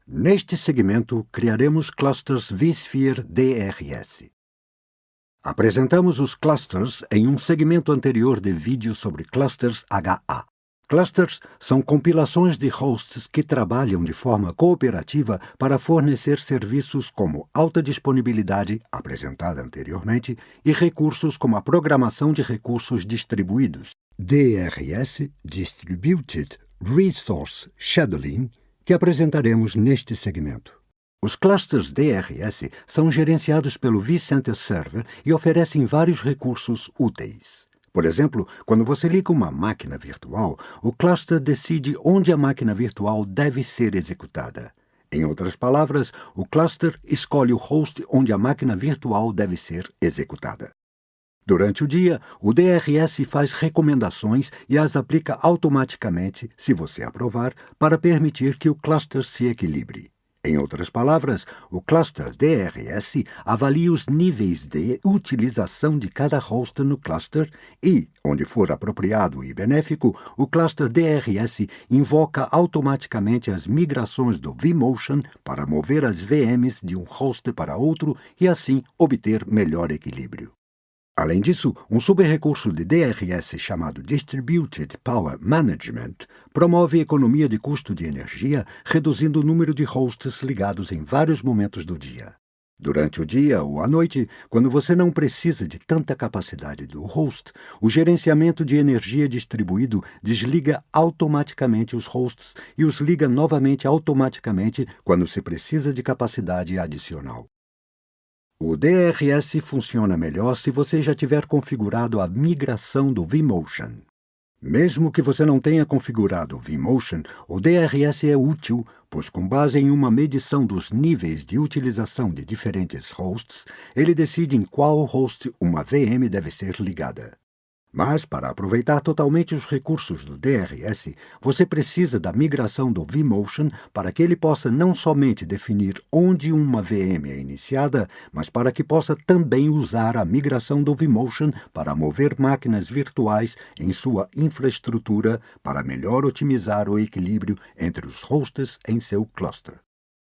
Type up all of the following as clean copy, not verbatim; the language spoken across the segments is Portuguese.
Neste segmento, criaremos clusters vSphere DRS. Apresentamos os clusters em um segmento anterior de vídeo sobre clusters HA. Clusters são compilações de hosts que trabalham de forma cooperativa para fornecer serviços como alta disponibilidade, apresentada anteriormente, e recursos como a programação de recursos distribuídos, DRS, Distributed Resource Scheduling, que apresentaremos neste segmento. Os clusters DRS são gerenciados pelo vCenter Server e oferecem vários recursos úteis. Por exemplo, quando você liga uma máquina virtual, o cluster decide onde a máquina virtual deve ser executada. Em outras palavras, o cluster escolhe o host onde a máquina virtual deve ser executada. Durante o dia, o DRS faz recomendações e as aplica automaticamente, se você aprovar, para permitir que o cluster se equilibre. Em outras palavras, o cluster DRS avalia os níveis de utilização de cada host no cluster e, onde for apropriado e benéfico, o cluster DRS invoca automaticamente as migrações do vMotion para mover as VMs de um host para outro e assim obter melhor equilíbrio. Além disso, um subrecurso de DRS chamado Distributed Power Management promove economia de custo de energia, reduzindo o número de hosts ligados em vários momentos do dia. Durante o dia ou à noite, quando você não precisa de tanta capacidade do host, o gerenciamento de energia distribuído desliga automaticamente os hosts e os liga novamente automaticamente quando se precisa de capacidade adicional. O DRS funciona melhor se você já tiver configurado a migração do vMotion. Mesmo que você não tenha configurado o vMotion, o DRS é útil, pois com base em uma medição dos níveis de utilização de diferentes hosts, ele decide em qual host uma VM deve ser ligada. Mas, para aproveitar totalmente os recursos do DRS, você precisa da migração do vMotion para que ele possa não somente definir onde uma VM é iniciada, mas para que possa também usar a migração do vMotion para mover máquinas virtuais em sua infraestrutura para melhor otimizar o equilíbrio entre os hosts em seu cluster.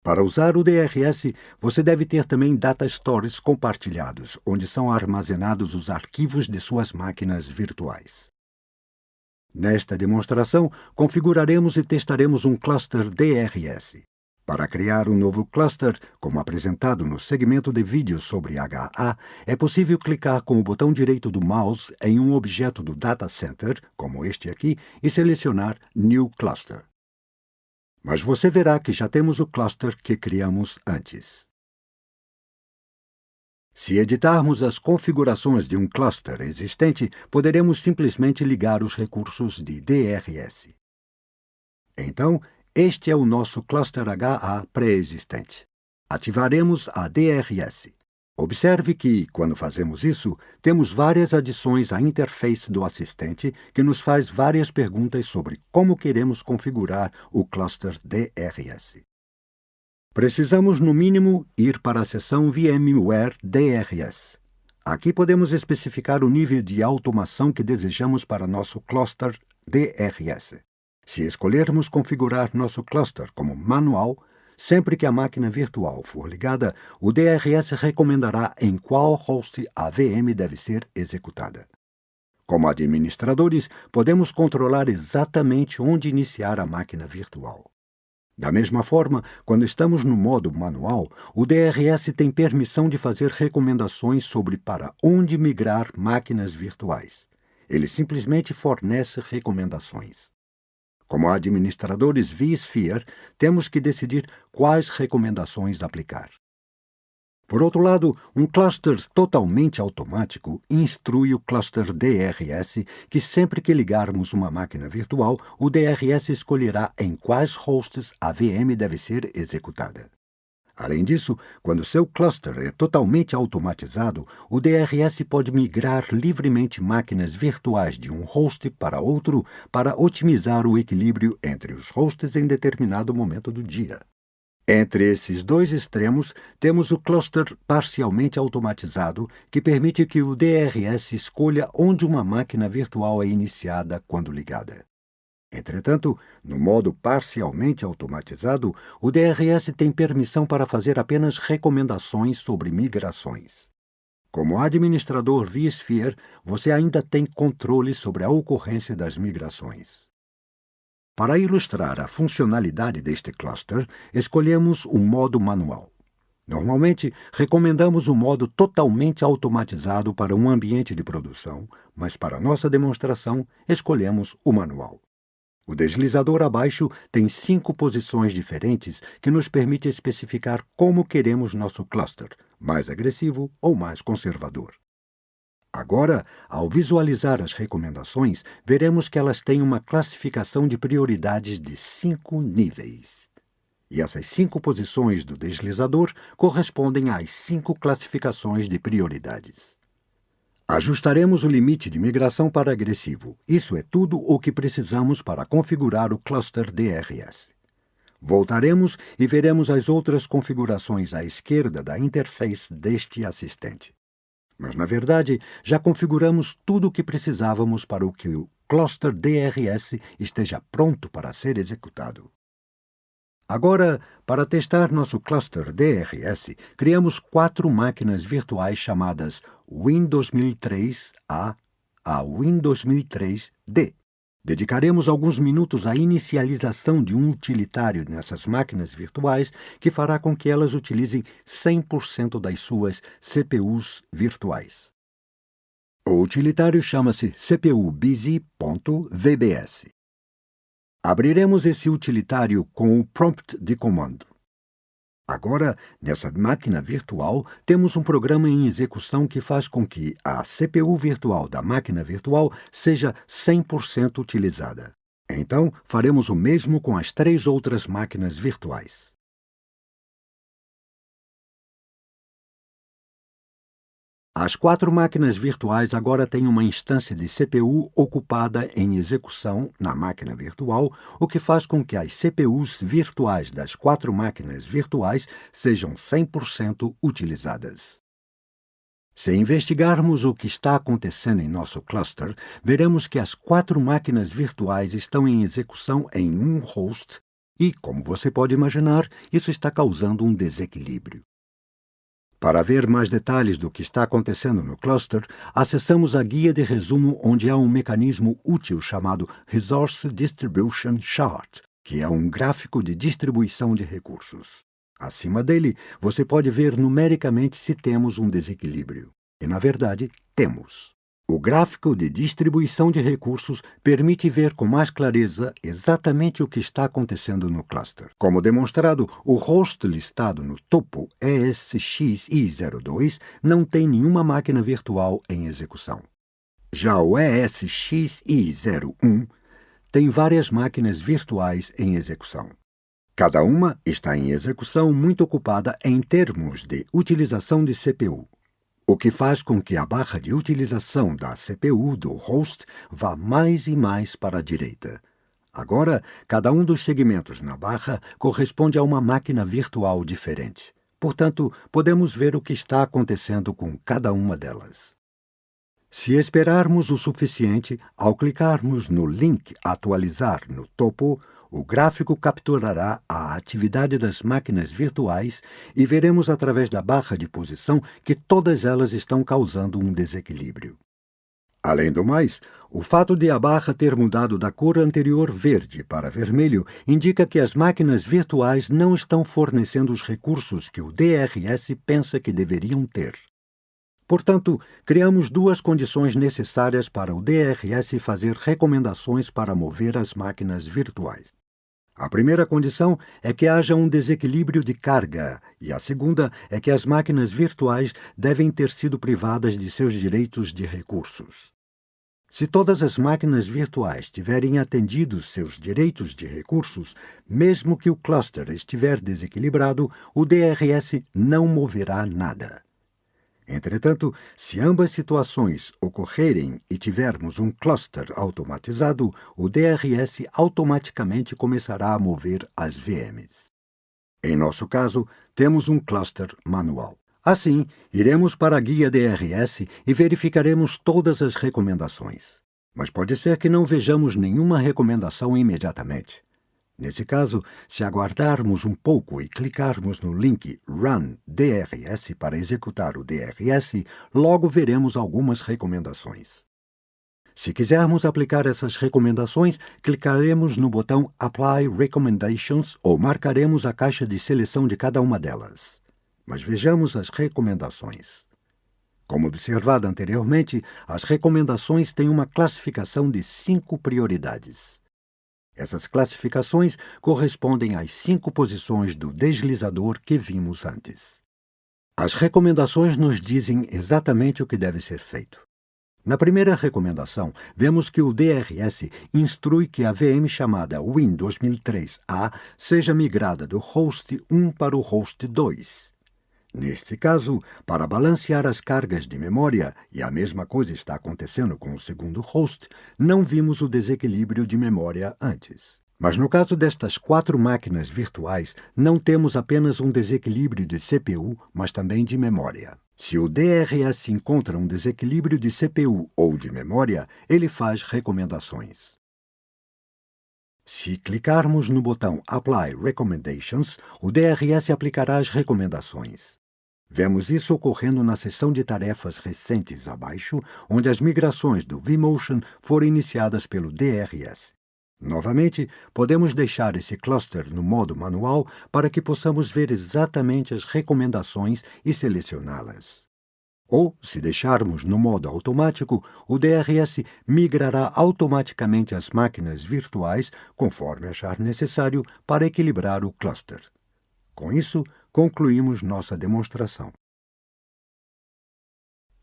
Para usar o DRS, você deve ter também data stores compartilhados, onde são armazenados os arquivos de suas máquinas virtuais. Nesta demonstração, configuraremos e testaremos um cluster DRS. Para criar um novo cluster, como apresentado no segmento de vídeos sobre HA, é possível clicar com o botão direito do mouse em um objeto do Data Center, como este aqui, e selecionar New Cluster. Mas você verá que já temos o cluster que criamos antes. Se editarmos as configurações de um cluster existente, poderemos simplesmente ligar os recursos de DRS. Então, este é o nosso cluster HA pré-existente. Ativaremos a DRS. Observe que, quando fazemos isso, temos várias adições à interface do assistente que nos faz várias perguntas sobre como queremos configurar o cluster DRS. Precisamos, no mínimo, ir para a seção VMware DRS. Aqui podemos especificar o nível de automação que desejamos para nosso cluster DRS. Se escolhermos configurar nosso cluster como manual, sempre que a máquina virtual for ligada, o DRS recomendará em qual host a VM deve ser executada. Como administradores, podemos controlar exatamente onde iniciar a máquina virtual. Da mesma forma, quando estamos no modo manual, o DRS tem permissão de fazer recomendações sobre para onde migrar máquinas virtuais. Ele simplesmente fornece recomendações. Como administradores vSphere, temos que decidir quais recomendações aplicar. Por outro lado, um cluster totalmente automático instrui o cluster DRS que sempre que ligarmos uma máquina virtual, o DRS escolherá em quais hosts a VM deve ser executada. Além disso, quando seu cluster é totalmente automatizado, o DRS pode migrar livremente máquinas virtuais de um host para outro para otimizar o equilíbrio entre os hosts em determinado momento do dia. Entre esses dois extremos, temos o cluster parcialmente automatizado, que permite que o DRS escolha onde uma máquina virtual é iniciada quando ligada. Entretanto, no modo parcialmente automatizado, o DRS tem permissão para fazer apenas recomendações sobre migrações. Como administrador vSphere, você ainda tem controle sobre a ocorrência das migrações. Para ilustrar a funcionalidade deste cluster, escolhemos o modo manual. Normalmente, recomendamos o modo totalmente automatizado para um ambiente de produção, mas para nossa demonstração, escolhemos o manual. O deslizador abaixo tem 5 posições diferentes que nos permite especificar como queremos nosso cluster, mais agressivo ou mais conservador. Agora, ao visualizar as recomendações, veremos que elas têm uma classificação de prioridades de 5 níveis. E essas 5 posições do deslizador correspondem às 5 classificações de prioridades. Ajustaremos o limite de migração para agressivo. Isso é tudo o que precisamos para configurar o cluster DRS. Voltaremos e veremos as outras configurações à esquerda da interface deste assistente. Mas, na verdade, já configuramos tudo o que precisávamos para que o cluster DRS esteja pronto para ser executado. Agora, para testar nosso cluster DRS, criamos 4 máquinas virtuais chamadas Win2003A a Win2003D. Dedicaremos alguns minutos à inicialização de um utilitário nessas máquinas virtuais que fará com que elas utilizem 100% das suas CPUs virtuais. O utilitário chama-se cpu-busy.vbs. Abriremos esse utilitário com o prompt de comando. Agora, nessa máquina virtual, temos um programa em execução que faz com que a CPU virtual da máquina virtual seja 100% utilizada. Então, faremos o mesmo com as 3 outras máquinas virtuais. As 4 máquinas virtuais agora têm uma instância de CPU ocupada em execução na máquina virtual, o que faz com que as CPUs virtuais das 4 máquinas virtuais sejam 100% utilizadas. Se investigarmos o que está acontecendo em nosso cluster, veremos que as 4 máquinas virtuais estão em execução em um host e, como você pode imaginar, isso está causando um desequilíbrio. Para ver mais detalhes do que está acontecendo no cluster, acessamos a guia de resumo onde há um mecanismo útil chamado Resource Distribution Chart, que é um gráfico de distribuição de recursos. Acima dele, você pode ver numericamente se temos um desequilíbrio. E, na verdade, temos. O gráfico de distribuição de recursos permite ver com mais clareza exatamente o que está acontecendo no cluster. Como demonstrado, o host listado no topo, ESXi02, não tem nenhuma máquina virtual em execução. Já o ESXi01 tem várias máquinas virtuais em execução. Cada uma está em execução muito ocupada em termos de utilização de CPU. O que faz com que a barra de utilização da CPU do host vá mais e mais para a direita. Agora, cada um dos segmentos na barra corresponde a uma máquina virtual diferente. Portanto, podemos ver o que está acontecendo com cada uma delas. Se esperarmos o suficiente, ao clicarmos no link Atualizar no topo, o gráfico capturará a atividade das máquinas virtuais e veremos através da barra de posição que todas elas estão causando um desequilíbrio. Além do mais, o fato de a barra ter mudado da cor anterior verde para vermelho indica que as máquinas virtuais não estão fornecendo os recursos que o DRS pensa que deveriam ter. Portanto, criamos 2 condições necessárias para o DRS fazer recomendações para mover as máquinas virtuais. A primeira condição é que haja um desequilíbrio de carga, e a segunda é que as máquinas virtuais devem ter sido privadas de seus direitos de recursos. Se todas as máquinas virtuais tiverem atendido seus direitos de recursos, mesmo que o cluster estiver desequilibrado, o DRS não moverá nada. Entretanto, se ambas situações ocorrerem e tivermos um cluster automatizado, o DRS automaticamente começará a mover as VMs. Em nosso caso, temos um cluster manual. Assim, iremos para a guia DRS e verificaremos todas as recomendações. Mas pode ser que não vejamos nenhuma recomendação imediatamente. Nesse caso, se aguardarmos um pouco e clicarmos no link Run DRS para executar o DRS, logo veremos algumas recomendações. Se quisermos aplicar essas recomendações, clicaremos no botão Apply Recommendations ou marcaremos a caixa de seleção de cada uma delas. Mas vejamos as recomendações. Como observado anteriormente, as recomendações têm uma classificação de 5 prioridades. Essas classificações correspondem às 5 posições do deslizador que vimos antes. As recomendações nos dizem exatamente o que deve ser feito. Na primeira recomendação, vemos que o DRS instrui que a VM chamada Win 2003A seja migrada do host 1 para o host 2. Neste caso, para balancear as cargas de memória, e a mesma coisa está acontecendo com o segundo host, não vimos o desequilíbrio de memória antes. Mas no caso destas 4 máquinas virtuais, não temos apenas um desequilíbrio de CPU, mas também de memória. Se o DRS encontra um desequilíbrio de CPU ou de memória, ele faz recomendações. Se clicarmos no botão Apply Recommendations, o DRS aplicará as recomendações. Vemos isso ocorrendo na seção de tarefas recentes abaixo, onde as migrações do vMotion foram iniciadas pelo DRS. Novamente, podemos deixar esse cluster no modo manual para que possamos ver exatamente as recomendações e selecioná-las. Ou, se deixarmos no modo automático, o DRS migrará automaticamente as máquinas virtuais, conforme achar necessário, para equilibrar o cluster. Com isso, concluímos nossa demonstração.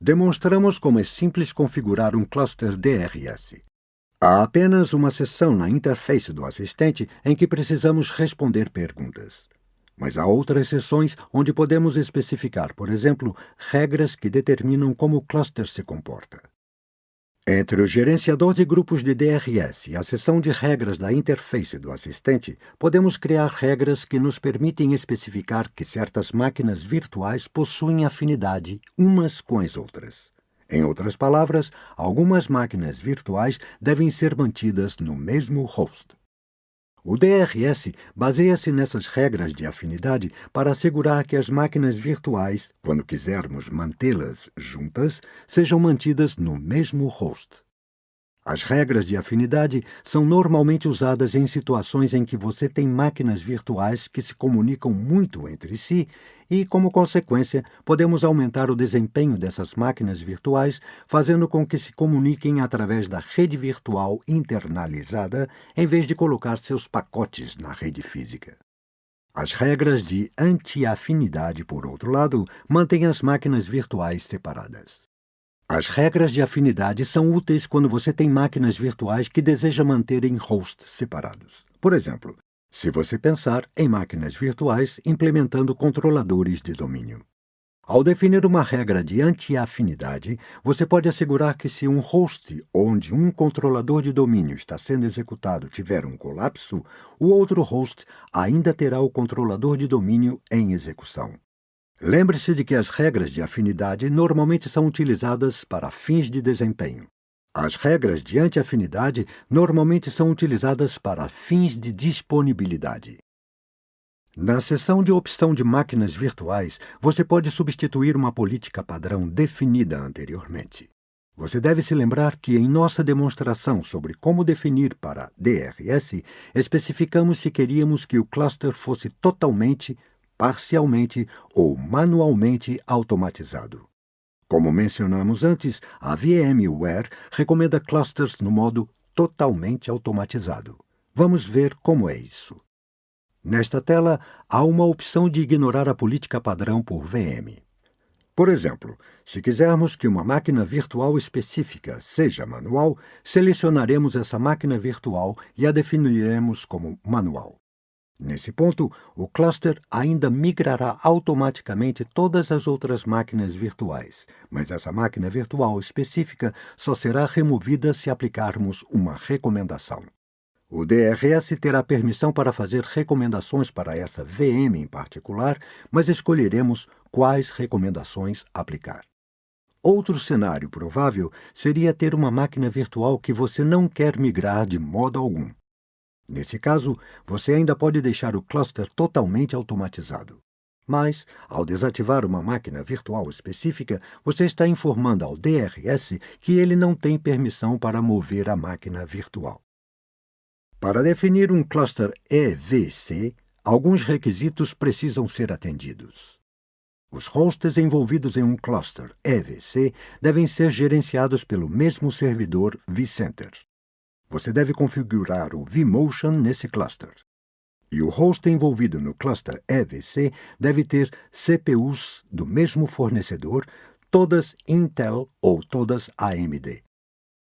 Demonstramos como é simples configurar um cluster DRS. Há apenas uma seção na interface do assistente em que precisamos responder perguntas. Mas há outras seções onde podemos especificar, por exemplo, regras que determinam como o cluster se comporta. Entre o gerenciador de grupos de DRS e a seção de regras da interface do assistente, podemos criar regras que nos permitem especificar que certas máquinas virtuais possuem afinidade umas com as outras. Em outras palavras, algumas máquinas virtuais devem ser mantidas no mesmo host. O DRS baseia-se nessas regras de afinidade para assegurar que as máquinas virtuais, quando quisermos mantê-las juntas, sejam mantidas no mesmo host. As regras de afinidade são normalmente usadas em situações em que você tem máquinas virtuais que se comunicam muito entre si e, como consequência, podemos aumentar o desempenho dessas máquinas virtuais, fazendo com que se comuniquem através da rede virtual internalizada, em vez de colocar seus pacotes na rede física. As regras de anti-afinidade, por outro lado, mantêm as máquinas virtuais separadas. As regras de afinidade são úteis quando você tem máquinas virtuais que deseja manter em hosts separados. Por exemplo, se você pensar em máquinas virtuais implementando controladores de domínio. Ao definir uma regra de anti-afinidade, você pode assegurar que se um host onde um controlador de domínio está sendo executado tiver um colapso, o outro host ainda terá o controlador de domínio em execução. Lembre-se de que as regras de afinidade normalmente são utilizadas para fins de desempenho. As regras de anti-afinidade normalmente são utilizadas para fins de disponibilidade. Na seção de opção de máquinas virtuais, você pode substituir uma política padrão definida anteriormente. Você deve se lembrar que em nossa demonstração sobre como definir para DRS, especificamos se queríamos que o cluster fosse totalmente, parcialmente ou manualmente automatizado. Como mencionamos antes, a VMware recomenda clusters no modo totalmente automatizado. Vamos ver como é isso. Nesta tela, há uma opção de ignorar a política padrão por VM. Por exemplo, se quisermos que uma máquina virtual específica seja manual, selecionaremos essa máquina virtual e a definiremos como manual. Nesse ponto, o cluster ainda migrará automaticamente todas as outras máquinas virtuais, mas essa máquina virtual específica só será removida se aplicarmos uma recomendação. O DRS terá permissão para fazer recomendações para essa VM em particular, mas escolheremos quais recomendações aplicar. Outro cenário provável seria ter uma máquina virtual que você não quer migrar de modo algum. Nesse caso, você ainda pode deixar o cluster totalmente automatizado. Mas, ao desativar uma máquina virtual específica, você está informando ao DRS que ele não tem permissão para mover a máquina virtual. Para definir um cluster EVC, alguns requisitos precisam ser atendidos. Os hosts envolvidos em um cluster EVC devem ser gerenciados pelo mesmo servidor vCenter. Você deve configurar o vMotion nesse cluster. E o host envolvido no cluster EVC deve ter CPUs do mesmo fornecedor, todas Intel ou todas AMD.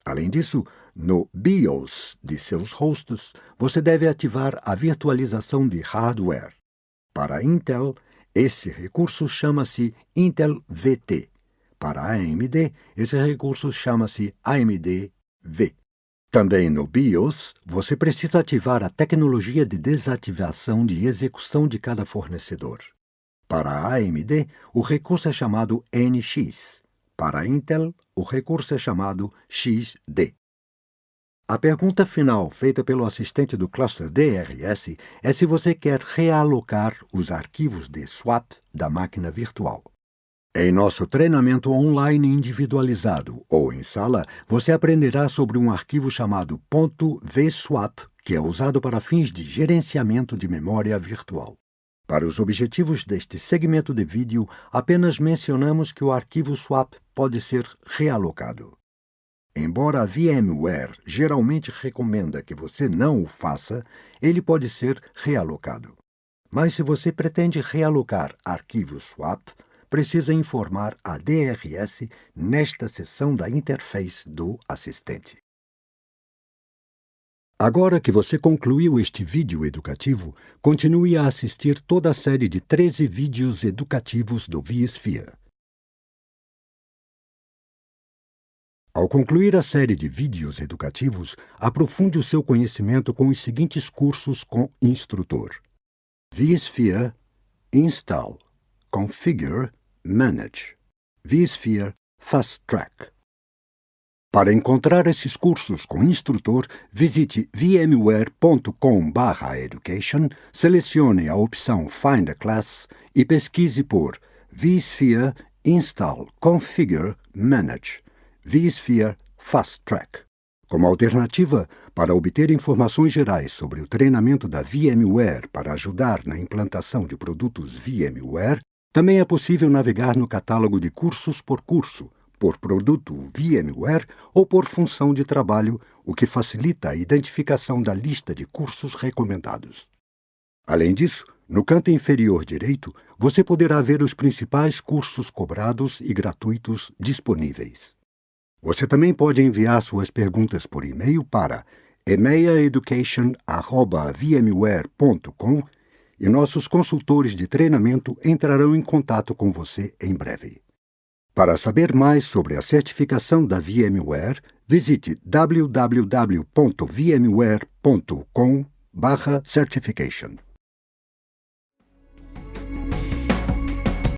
Além disso, no BIOS de seus hosts, você deve ativar a virtualização de hardware. Para Intel, esse recurso chama-se Intel VT. Para a AMD, esse recurso chama-se AMD V. Também no BIOS, você precisa ativar a tecnologia de desativação de execução de cada fornecedor. Para a AMD, o recurso é chamado NX. Para a Intel, o recurso é chamado XD. A pergunta final feita pelo assistente do cluster DRS é se você quer realocar os arquivos de swap da máquina virtual. Em nosso treinamento online individualizado ou em sala, você aprenderá sobre um arquivo chamado .vswap, que é usado para fins de gerenciamento de memória virtual. Para os objetivos deste segmento de vídeo, apenas mencionamos que o arquivo swap pode ser realocado. Embora a VMware geralmente recomenda que você não o faça, ele pode ser realocado. Mas se você pretende realocar arquivos swap, precisa informar a DRS nesta seção da interface do assistente. Agora que você concluiu este vídeo educativo, continue a assistir toda a série de 13 vídeos educativos do vSphere. Ao concluir a série de vídeos educativos, aprofunde o seu conhecimento com os seguintes cursos com instrutor: vSphere, Install, Configure, Manage, vSphere Fast Track. Para encontrar esses cursos com instrutor, visite vmware.com/education, selecione a opção Find a Class e pesquise por vSphere Install, Configure, Manage, vSphere Fast Track. Como alternativa, para obter informações gerais sobre o treinamento da VMware para ajudar na implantação de produtos VMware, também é possível navegar no catálogo de cursos por curso, por produto VMware ou por função de trabalho, o que facilita a identificação da lista de cursos recomendados. Além disso, no canto inferior direito, você poderá ver os principais cursos cobrados e gratuitos disponíveis. Você também pode enviar suas perguntas por e-mail para emeiaeducation@vmware.com e nossos consultores de treinamento entrarão em contato com você em breve. Para saber mais sobre a certificação da VMware, visite www.vmware.com/certification.